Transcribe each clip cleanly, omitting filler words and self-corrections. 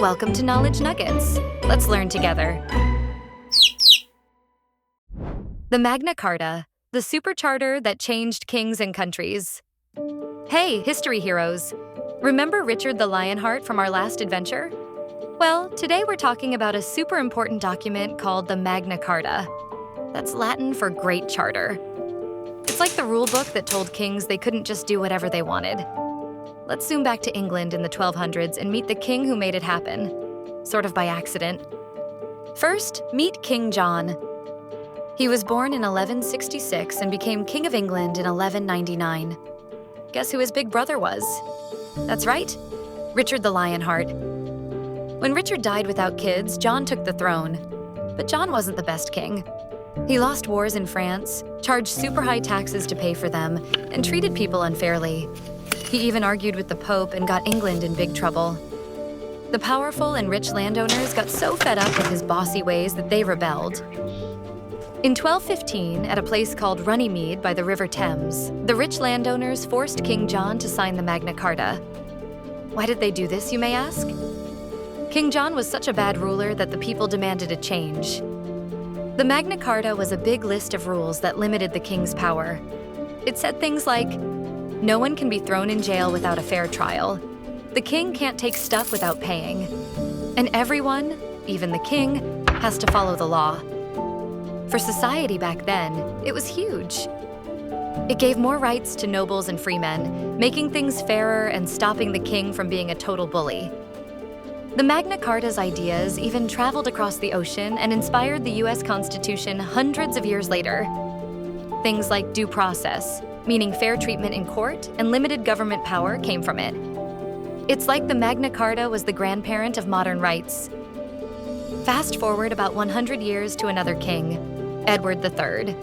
Welcome to Knowledge Nuggets. Let's learn together. The Magna Carta, the super charter that changed kings and countries. Hey, history heroes! Remember Richard the Lionheart from our last adventure? Well, today we're talking about a super important document called the Magna Carta. That's Latin for Great Charter. It's like the rule book that told kings they couldn't just do whatever they wanted. Let's zoom back to England in the 1200s and meet the king who made it happen, sort of by accident. First, meet King John. He was born in 1166 and became King of England in 1199. Guess who his big brother was? That's right, Richard the Lionheart. When Richard died without kids, John took the throne. But John wasn't the best king. He lost wars in France, charged super high taxes to pay for them, and treated people unfairly. He even argued with the Pope and got England in big trouble. The powerful and rich landowners got so fed up with his bossy ways that they rebelled. In 1215, at a place called Runnymede by the River Thames, the rich landowners forced King John to sign the Magna Carta. Why did they do this, you may ask? King John was such a bad ruler that the people demanded a change. The Magna Carta was a big list of rules that limited the king's power. It said things like, no one can be thrown in jail without a fair trial. The king can't take stuff without paying. And everyone, even the king, has to follow the law. For society back then, it was huge. It gave more rights to nobles and freemen, making things fairer and stopping the king from being a total bully. The Magna Carta's ideas even traveled across the ocean and inspired the US Constitution hundreds of years later. Things like due process, meaning fair treatment in court, and limited government power came from it. It's like the Magna Carta was the grandparent of modern rights. Fast forward about 100 years to another king, Edward III.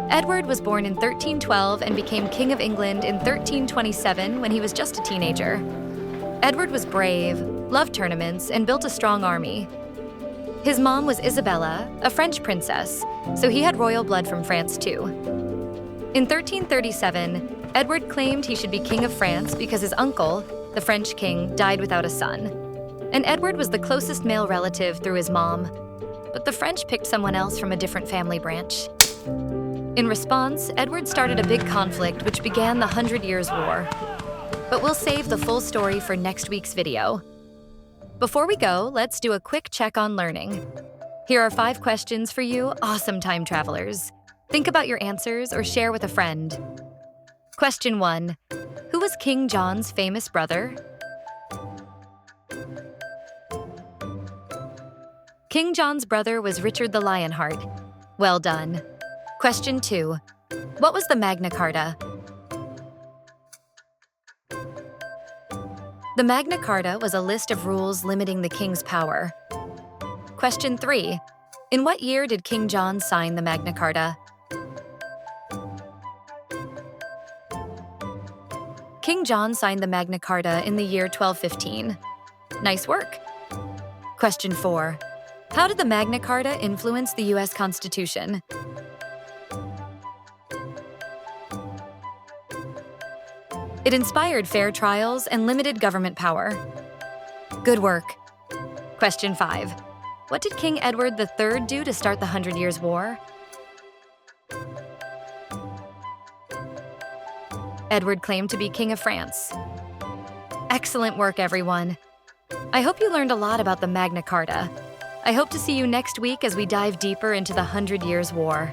Edward was born in 1312 and became King of England in 1327 when he was just a teenager. Edward was brave, loved tournaments, and built a strong army. His mom was Isabella, a French princess, so he had royal blood from France too. In 1337, Edward claimed he should be King of France because his uncle, the French king, died without a son. And Edward was the closest male relative through his mom, but the French picked someone else from a different family branch. In response, Edward started a big conflict which began the 100 Years' War. But we'll save the full story for next week's video. Before we go, let's do a quick check on learning. Here are 5 questions for you, awesome time travelers. Think about your answers or share with a friend. Question 1. Who was King John's famous brother? King John's brother was Richard the Lionheart. Well done. Question 2. What was the Magna Carta? The Magna Carta was a list of rules limiting the king's power. Question 3. In what year did King John sign the Magna Carta? King John signed the Magna Carta in the year 1215. Nice work. Question 4. How did the Magna Carta influence the US Constitution? It inspired fair trials and limited government power. Good work. Question 5. What did King Edward III do to start the 100 Years' War? Edward claimed to be King of France. Excellent work, everyone. I hope you learned a lot about the Magna Carta. I hope to see you next week as we dive deeper into the 100 Years' War.